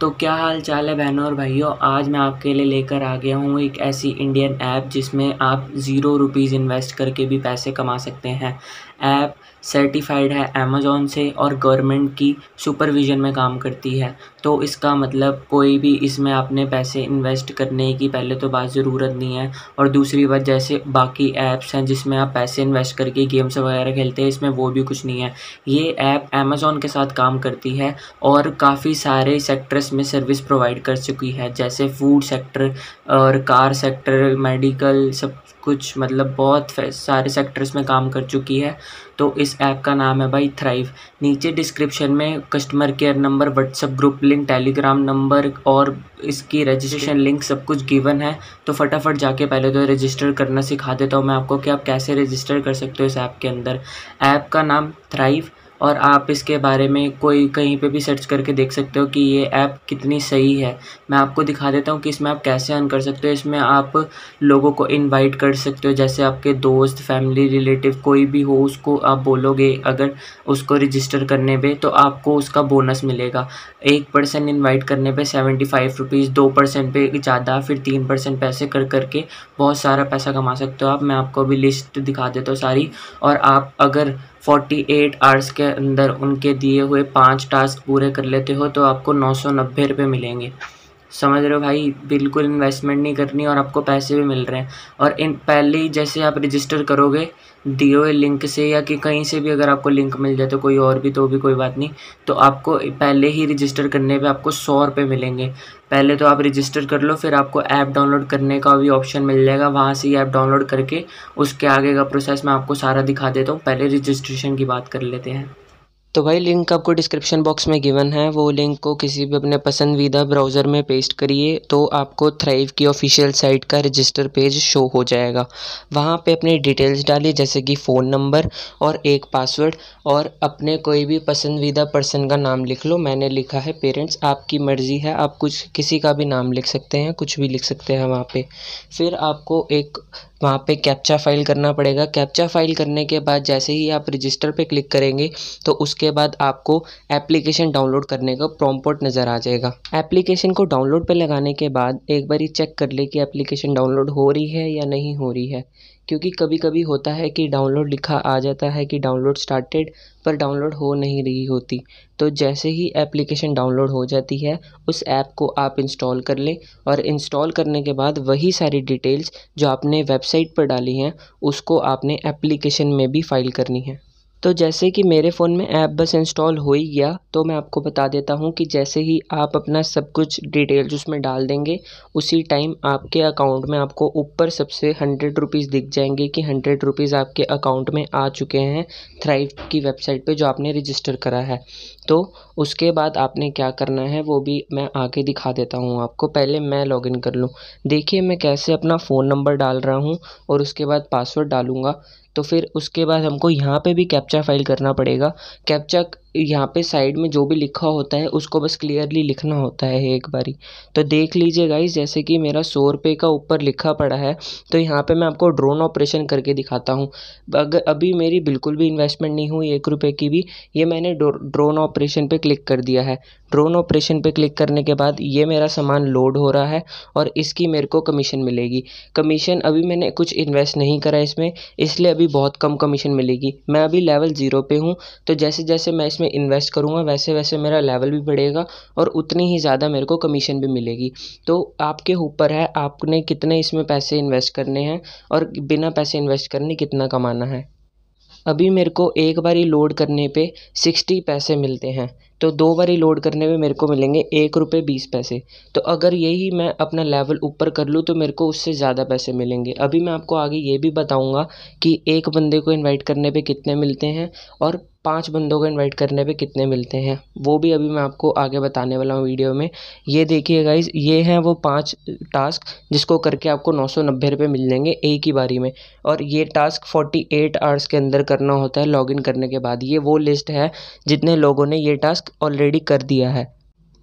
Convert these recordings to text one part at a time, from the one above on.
तो क्या हाल चाल है बहनों और भाइयों। आज मैं आपके लिए लेकर आ गया हूँ एक ऐसी इंडियन ऐप जिसमें आप ₹0 इन्वेस्ट करके भी पैसे कमा सकते हैं। ऐप सर्टिफाइड है अमेज़न से और गवर्नमेंट की सुपरविज़न में काम करती है। तो इसका मतलब कोई भी इसमें आपने पैसे इन्वेस्ट करने की पहले तो बात ज़रूरत नहीं है, और दूसरी बात जैसे बाकी ऐप्स हैं जिसमें आप पैसे इन्वेस्ट करके गेम्स वगैरह खेलते हैं, इसमें वो भी कुछ नहीं है। ये ऐप अमेज़न के साथ काम करती है और काफ़ी सारे सेक्टर्स में सर्विस प्रोवाइड कर चुकी है, जैसे फूड सेक्टर और कार सेक्टर, मेडिकल, सब कुछ, मतलब बहुत सारे सेक्टर्स में काम कर चुकी है। तो इस ऐप का नाम है भाई थ्राइव। नीचे डिस्क्रिप्शन में customer care number, WhatsApp group link, Telegram number और इसकी रजिस्ट्रेशन लिंक सब कुछ गिवन है। तो फटाफट जाके पहले तो रजिस्टर करना सिखा देता हूँ मैं आपको कि आप कैसे रजिस्टर कर सकते हो इस ऐप के अंदर। ऐप का नाम थ्राइव, और आप इसके बारे में कोई कहीं पे भी सर्च करके देख सकते हो कि ये ऐप कितनी सही है। मैं आपको दिखा देता हूँ कि इसमें आप कैसे अर्न कर सकते हो। इसमें आप लोगों को इनवाइट कर सकते हो, जैसे आपके दोस्त, फैमिली, रिलेटिव कोई भी हो, उसको आप बोलोगे अगर उसको रजिस्टर करने पे तो आपको उसका बोनस मिलेगा। 1% इन्वाइट करने पे ₹75, 2% पे ज़्यादा, फिर 3% पैसे कर करके बहुत सारा पैसा कमा सकते हो आप। मैं आपको अभी लिस्ट दिखा देता हूँ सारी। और आप अगर 48 आवर्स के अंदर उनके दिए हुए 5 टास्क पूरे कर लेते हो तो आपको ₹990 मिलेंगे। समझ रहे हो भाई, बिल्कुल इन्वेस्टमेंट नहीं करनी और आपको पैसे भी मिल रहे हैं। और इन पहले ही जैसे आप रजिस्टर करोगे दिए हुए लिंक से, या कि कहीं से भी अगर आपको लिंक मिल जाए तो कोई और भी, तो भी कोई बात नहीं, तो आपको पहले ही रजिस्टर करने पे आपको ₹100 मिलेंगे। पहले तो आप रजिस्टर कर लो, फिर आपको ऐप डाउनलोड करने का भी ऑप्शन मिल जाएगा, वहाँ से ही ऐप डाउनलोड करके उसके आगे का प्रोसेस मैं आपको सारा दिखा देता हूँ। पहले रजिस्ट्रेशन की बात कर लेते हैं। तो भाई लिंक आपको डिस्क्रिप्शन बॉक्स में गिवन है, वो लिंक को किसी भी अपने पसंदीदा ब्राउज़र में पेस्ट करिए तो आपको थ्राइव की ऑफिशियल साइट का रजिस्टर पेज शो हो जाएगा। वहाँ पे अपनी डिटेल्स डालिए, जैसे कि फ़ोन नंबर और एक पासवर्ड, और अपने कोई भी पसंदीदा पर्सन का नाम लिख लो। मैंने लिखा है पेरेंट्स, आपकी मर्ज़ी है, आप कुछ किसी का भी नाम लिख सकते हैं, कुछ भी लिख सकते हैं वहाँ पे। फिर आपको एक वहाँ पे कैप्चा फ़ाइल करना पड़ेगा। कैप्चा फ़ाइल करने के बाद जैसे ही आप रजिस्टर पे क्लिक करेंगे तो उसके बाद आपको एप्लीकेशन डाउनलोड करने का प्रॉम्प्ट नज़र आ जाएगा। एप्लीकेशन को डाउनलोड पे लगाने के बाद एक बारी चेक कर ले कि एप्लीकेशन डाउनलोड हो रही है या नहीं हो रही है, क्योंकि कभी कभी होता है कि डाउनलोड लिखा आ जाता है कि डाउनलोड स्टार्टेड, पर डाउनलोड हो नहीं रही होती। तो जैसे ही एप्लीकेशन डाउनलोड हो जाती है उस ऐप को आप इंस्टॉल कर लें, और इंस्टॉल करने के बाद वही सारी डिटेल्स जो आपने वेबसाइट पर डाली हैं उसको आपने एप्लीकेशन में भी फाइल करनी है। तो जैसे कि मेरे फ़ोन में ऐप बस इंस्टॉल हो ही गया, तो मैं आपको बता देता हूँ कि जैसे ही आप अपना सब कुछ डिटेल्स उसमें डाल देंगे उसी टाइम आपके अकाउंट में आपको ऊपर सबसे ₹100 दिख जाएंगे कि ₹100 आपके अकाउंट में आ चुके हैं थ्राइव की वेबसाइट पे जो आपने रजिस्टर करा है। तो उसके बाद आपने क्या करना है वो भी मैं आगे दिखा देता हूँ आपको। पहले मैं लॉगिन कर लूँ। देखिए मैं कैसे अपना फ़ोन नंबर डाल रहा हूँ और उसके बाद पासवर्ड डालूँगा। तो फिर उसके बाद हमको यहाँ पे भी कैप्चा फ़ाइल करना पड़ेगा। कैप्चा यहाँ पे साइड में जो भी लिखा होता है उसको बस क्लियरली लिखना होता है एक बारी। तो देख लीजिए गाइस, जैसे कि मेरा ₹100 का ऊपर लिखा पड़ा है, तो यहाँ पे मैं आपको ड्रोन ऑपरेशन करके दिखाता हूँ। अगर अभी मेरी बिल्कुल भी इन्वेस्टमेंट नहीं हुई ₹1 की भी, ये मैंने ड्रोन ऑपरेशन पे क्लिक कर दिया है। ड्रोन ऑपरेशन पे क्लिक करने के बाद ये मेरा सामान लोड हो रहा है और इसकी मेरे को कमीशन मिलेगी। कमीशन अभी मैंने कुछ इन्वेस्ट नहीं करा इसमें, इसलिए अभी बहुत कम कमीशन मिलेगी। मैं अभी लेवल 0 पे हूँ, तो जैसे जैसे मैं इसमें इन्वेस्ट करूँगा वैसे वैसे मेरा लेवल भी बढ़ेगा और उतनी ही ज़्यादा मेरे को कमीशन भी मिलेगी। तो आपके ऊपर है आपने कितने इसमें पैसे इन्वेस्ट करने हैं और बिना पैसे इन्वेस्ट करने कितना कमाना है। अभी मेरे को एक बारी लोड करने पे 60 पैसे मिलते हैं, तो 2 बारी लोड करने पे मेरे को मिलेंगे ₹1.20। तो अगर यही मैं अपना लेवल ऊपर कर लूँ तो मेरे को उससे ज़्यादा पैसे मिलेंगे। अभी मैं आपको आगे ये भी बताऊँगा कि एक बंदे को इनवाइट करने पे कितने मिलते हैं और 5 बंदों को इनवाइट करने पे कितने मिलते हैं, वो भी अभी मैं आपको आगे बताने वाला हूँ वीडियो में। ये देखिए गाइज़, ये हैं वो 5 टास्क जिसको करके आपको ₹990 मिल जाएंगे एक ही बारी में। और ये टास्क 48 आवर्स के अंदर करना होता है लॉगिन करने के बाद। ये वो लिस्ट है जितने लोगों ने ये टास्क ऑलरेडी कर दिया है।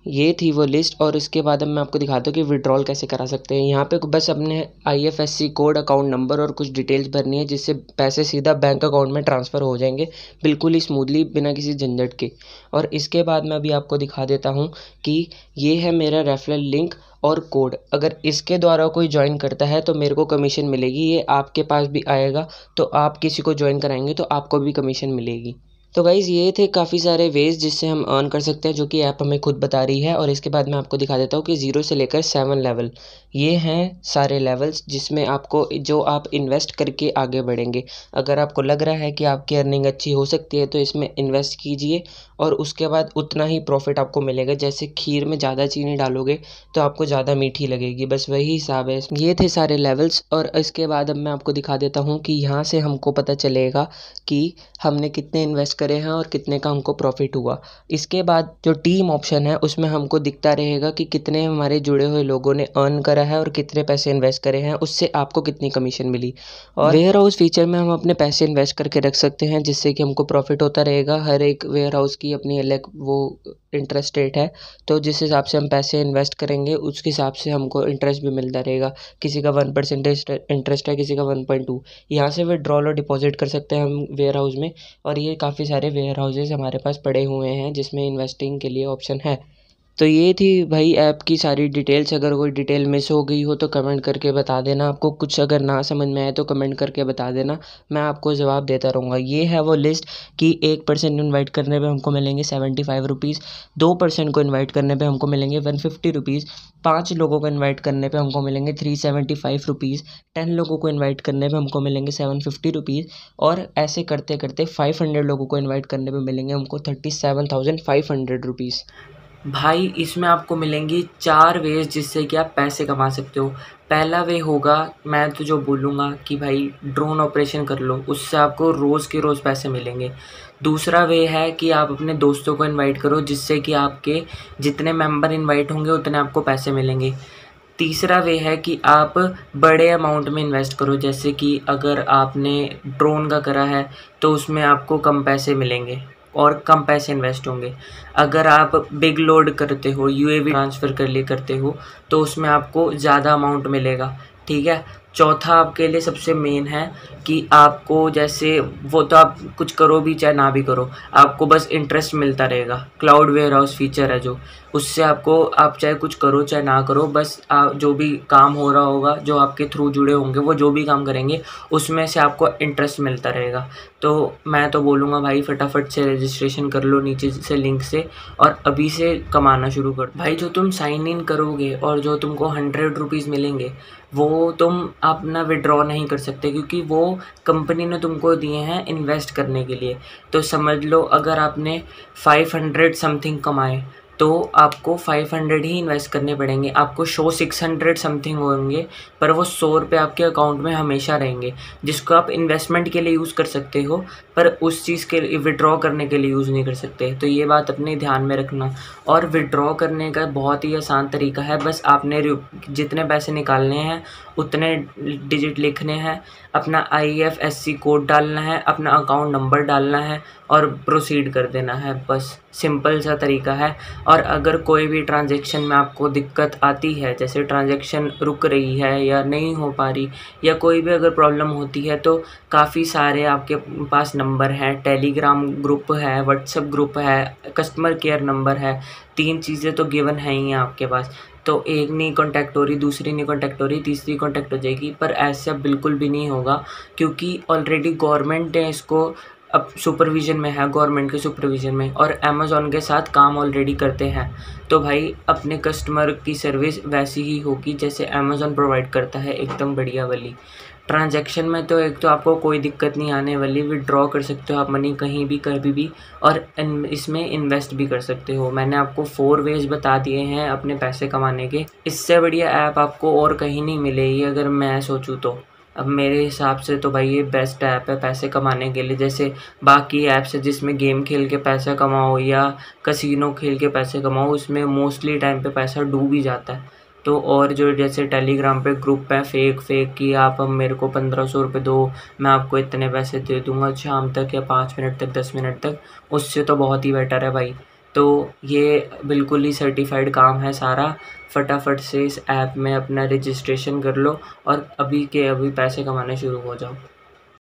ये थी वो लिस्ट। और इसके बाद अब मैं आपको दिखाता हूँ कि विड्रॉल कैसे करा सकते हैं। यहाँ पे बस अपने IFSC कोड, अकाउंट नंबर और कुछ डिटेल्स भरनी है, जिससे पैसे सीधा बैंक अकाउंट में ट्रांसफ़र हो जाएंगे बिल्कुल ही स्मूथली, बिना किसी झंझट के। और इसके बाद मैं अभी आपको दिखा देता हूँ कि ये है मेरा रेफरल लिंक और कोड। अगर इसके द्वारा कोई ज्वाइन करता है तो मेरे को कमीशन मिलेगी, ये आपके पास भी आएगा। तो आप किसी को ज्वाइन कराएंगे तो आपको भी कमीशन मिलेगी। तो गाइज़ ये थे काफ़ी सारे वेज जिससे हम अर्न कर सकते हैं, जो कि ऐप हमें खुद बता रही है। और इसके बाद मैं आपको दिखा देता हूँ कि 0 से लेकर 7 लेवल, ये हैं सारे लेवल्स जिसमें आपको, जो आप इन्वेस्ट करके आगे बढ़ेंगे। अगर आपको लग रहा है कि आपकी अर्निंग अच्छी हो सकती है तो इसमें इन्वेस्ट कीजिए, और उसके बाद उतना ही प्रॉफिट आपको मिलेगा। जैसे खीर में ज़्यादा चीनी डालोगे तो आपको ज़्यादा मीठी लगेगी, बस वही हिसाब है। ये थे सारे लेवल्स। और इसके बाद अब मैं आपको दिखा देता हूँ कि यहाँ से हमको पता चलेगा कि हमने कितने इन्वेस्ट करे हैं और कितने का हमको प्रॉफिट हुआ। इसके बाद जो टीम ऑप्शन है उसमें हमको दिखता रहेगा कि कितने हमारे जुड़े हुए लोगों ने अर्न करा है और कितने पैसे इन्वेस्ट करे हैं, उससे आपको कितनी कमीशन मिली। और वेयर हाउस फीचर में हम अपने पैसे इन्वेस्ट करके रख सकते हैं, जिससे कि हमको प्रॉफिट होता रहेगा। हर एक वेयर हाउस की अपनी अलग वो इंटरेस्ट रेट है, तो जिस हिसाब से हम पैसे इन्वेस्ट करेंगे उस हिसाब से हमको इंटरेस्ट भी मिलता रहेगा। किसी का 1% इंटरेस्ट है, किसी का 1.2। यहाँ से विड्रॉल और डिपॉजिट कर सकते हैं हम वेयर हाउस में। और ये काफ़ी सारे वेयर हाउसेज हमारे पास पड़े हुए हैं जिसमें इन्वेस्टिंग के लिए ऑप्शन है। तो ये थी भाई ऐप की सारी डिटेल्स। अगर कोई डिटेल मिस हो गई हो तो कमेंट करके बता देना। आपको कुछ अगर ना समझ में आए तो कमेंट करके बता देना, मैं आपको जवाब देता रहूँगा। ये है वो लिस्ट कि 1% इन्वाइट करने पे हमको मिलेंगे 75 रुपीज़, 2% को इन्वाइट करने पे हमको मिलेंगे 150 रुपीज़, 5 लोगों को इन्वाइट करने पे हमको मिलेंगे 375 रुपीज़, 10 लोगों को इन्वाइट करने पे हमको मिलेंगे 750 रुपीज़, और ऐसे करते करते 500 लोगों को इन्वाइट करने पे मिलेंगे हमको 37,500 रुपीज़। भाई इसमें आपको मिलेंगी 4 वेज जिससे कि आप पैसे कमा सकते हो। पहला वे होगा, मैं तो जो बोलूँगा कि भाई ड्रोन ऑपरेशन कर लो, उससे आपको रोज़ के रोज़ पैसे मिलेंगे। दूसरा वे है कि आप अपने दोस्तों को इनवाइट करो, जिससे कि आपके जितने मेंबर इनवाइट होंगे उतने आपको पैसे मिलेंगे। तीसरा वे है कि आप बड़े अमाउंट में इन्वेस्ट करो, जैसे कि अगर आपने ड्रोन का करा है तो उसमें आपको कम पैसे मिलेंगे और कम पैसे इन्वेस्ट होंगे। अगर आप बिग लोड करते हो, UAV ट्रांसफ़र कर लिए करते हो, तो उसमें आपको ज़्यादा अमाउंट मिलेगा, ठीक है। चौथा आपके लिए सबसे मेन है कि आपको, जैसे वो तो आप कुछ करो भी चाहे ना भी करो, आपको बस इंटरेस्ट मिलता रहेगा। क्लाउड वेयर हाउस फीचर है जो, उससे आपको, आप चाहे कुछ करो चाहे ना करो, बस जो भी काम हो रहा होगा, जो आपके थ्रू जुड़े होंगे, वो जो भी काम करेंगे उसमें से आपको इंटरेस्ट मिलता रहेगा। तो मैं तो बोलूँगा भाई फटाफट से रजिस्ट्रेशन कर लो नीचे से लिंक से, और अभी से कमाना शुरू कर भाई। जो तुम साइन इन करोगे और जो तुमको 100 रुपीज़ मिलेंगे, वो तुम अपना विड्रॉ नहीं कर सकते, क्योंकि वो कंपनी ने तुमको दिए हैं इन्वेस्ट करने के लिए। तो समझ लो अगर आपने 500 समथिंग कमाए तो आपको 500 ही इन्वेस्ट करने पड़ेंगे। आपको शो 600 समथिंग होंगे, पर वो 100 रुपये आपके अकाउंट में हमेशा रहेंगे, जिसको आप इन्वेस्टमेंट के लिए यूज़ कर सकते हो, पर उस चीज़ के विड्रॉ करने के लिए यूज़ नहीं कर सकते। तो ये बात अपने ध्यान में रखना। और विड्रॉ करने का बहुत ही आसान तरीका है, बस आपने जितने पैसे निकालने हैं उतने डिजिट लिखने हैं, अपना IFSC कोड डालना है, अपना अकाउंट नंबर डालना है और प्रोसीड कर देना है। बस सिंपल सा तरीका है। और अगर कोई भी ट्रांजैक्शन में आपको दिक्कत आती है, जैसे ट्रांजैक्शन रुक रही है या नहीं हो पा रही, या कोई भी अगर प्रॉब्लम होती है, तो काफ़ी सारे आपके पास नंबर हैं। टेलीग्राम ग्रुप है, व्हाट्सएप ग्रुप है, कस्टमर केयर नंबर है। 3 चीज़ें तो गिवन है ही हैं आपके पास। तो एक नहीं कॉन्टैक्ट हो रही, दूसरी नहीं कॉन्टैक्ट हो रही, तीसरी कॉन्टैक्ट हो जाएगी, पर ऐसा बिल्कुल भी नहीं होगा, क्योंकि ऑलरेडी गवर्नमेंट ने इसको अब सुपरविज़न में है, गवर्नमेंट के सुपरविज़न में, और अमेज़ॉन के साथ काम ऑलरेडी करते हैं। तो भाई अपने कस्टमर की सर्विस वैसी ही होगी जैसे अमेज़ॉन प्रोवाइड करता है, एकदम बढ़िया वाली। ट्रांजैक्शन में तो एक तो आपको कोई दिक्कत नहीं आने वाली, विड्रॉ कर सकते हो आप मनी कहीं भी कभी भी, और इसमें इन्वेस्ट भी कर सकते हो। मैंने आपको 4 वेज बता दिए हैं अपने पैसे कमाने के। इससे बढ़िया ऐप आपको और कहीं नहीं मिलेगी अगर मैं सोचूँ तो। अब मेरे हिसाब से तो भाई ये बेस्ट ऐप है पैसे कमाने के लिए। जैसे बाकी ऐप्स है जिसमें गेम खेल के पैसा कमाओ या कसिनो खेल के पैसे कमाओ, उसमें मोस्टली टाइम पे पैसा डूब ही जाता है। तो और जो जैसे टेलीग्राम पे ग्रुप है फेक कि आप अब मेरे को 1500 रुपये दो, मैं आपको इतने पैसे दे दूँगा शाम तक या 5 मिनट तक, 10 मिनट तक, उससे तो बहुत ही बेटर है भाई तो ये बिल्कुल ही सर्टिफाइड काम है सारा। फटाफट से इस ऐप में अपना रजिस्ट्रेशन कर लो और अभी के अभी पैसे कमाने शुरू हो जाओ।